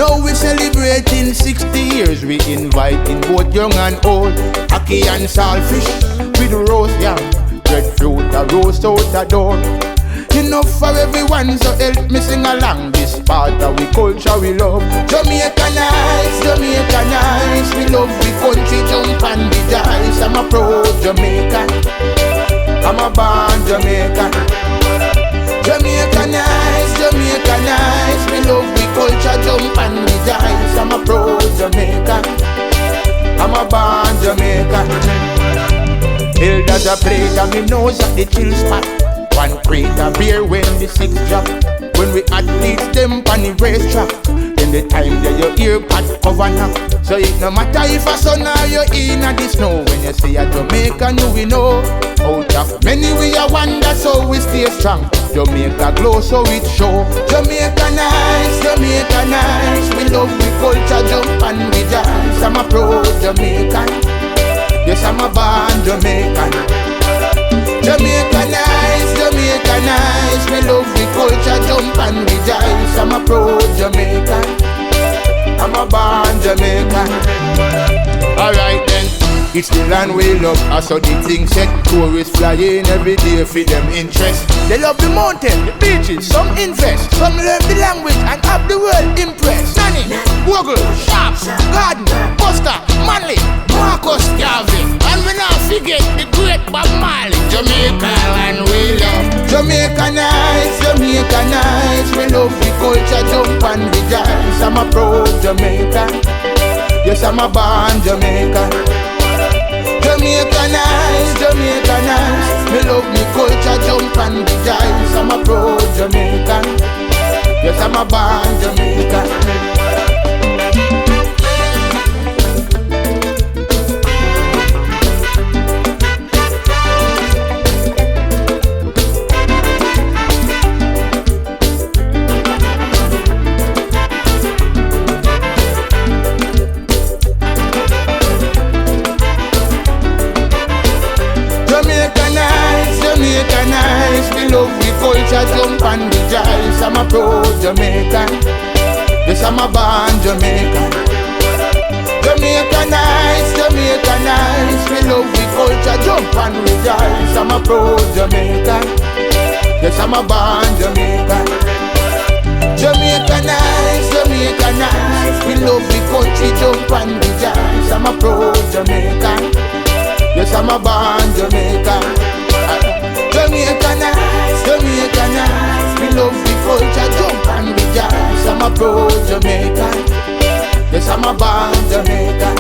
Now we celebrating 60 years. We inviting both young and old. Ackee and saltfish with roast yam, breadfruit a roast out the door. Enough for everyone, so help me sing along. This part of we culture we love. Jamaica nice, Jamaica nice. We love we country, jump and rejoice. I'm a proud Jamaican, I'm a born Jamaican. Jamaica nice, Jamaica nice. We love we culture, jump and rejoice. I'm a proud Jamaican, I'm a born Jamaican. Elders a plate and me nose at the chill spot. One crate a beer when the six drop. When we athletes them on the racetrack, then the time that your ear pad cover knock. So it no matter if a sun or you in a the snow. When you see a Jamaican you we know. Out of many we are one, that's how we stay strong. Jamaica glow so it show. Jamaica nice, Jamaica nice. We love we culture, jump and we dance. I'm a proud Jamaican, yes I'm a born Jamaican. Jamaica nice, Jamaica nice. We love we culture, jump and rejoice. I'm a proud Jamaican, I'm a born Jamaican. Alright then, it's the land we love. I saw the thing set. Tourists flying every day for them interest. They love the mountain, the beaches, some invest. Some learn the language and have the world impressed. Nanny, Woggle, Sharp, Garden, Buster, Manley, Marcus, Garvey. And we not forget the great Bob Marley. Jamaica and we love. Jamaica nice, Jamaica nice. We love the culture, jump and rejoice. I'm a proud Jamaican, yes I'm a born Jamaican. Jamaica nice, Jamaica nice. Me love me culture, jump and rejoice. I'm a proud Jamaican, yes I'm a born Jamaican. Jamaica nice, we love we culture, jump and rejoice. I'm a proud Jamaican, yes I'm a born Jamaican. Jamaica nice, Jamaica nice. We love we culture, jump and rejoice. I'm a proud Jamaican, yes I'm a born Jamaican. Jamaica nice, Jamaica nice. We love we country, jump and rejoice. I'm a proud Jamaican, yes I'm a born Jamaican. Jamaica nice, Jamaica nice. We love the culture, jump and rejoice. I'm a proud Jamaican, yes I'm a born Jamaican.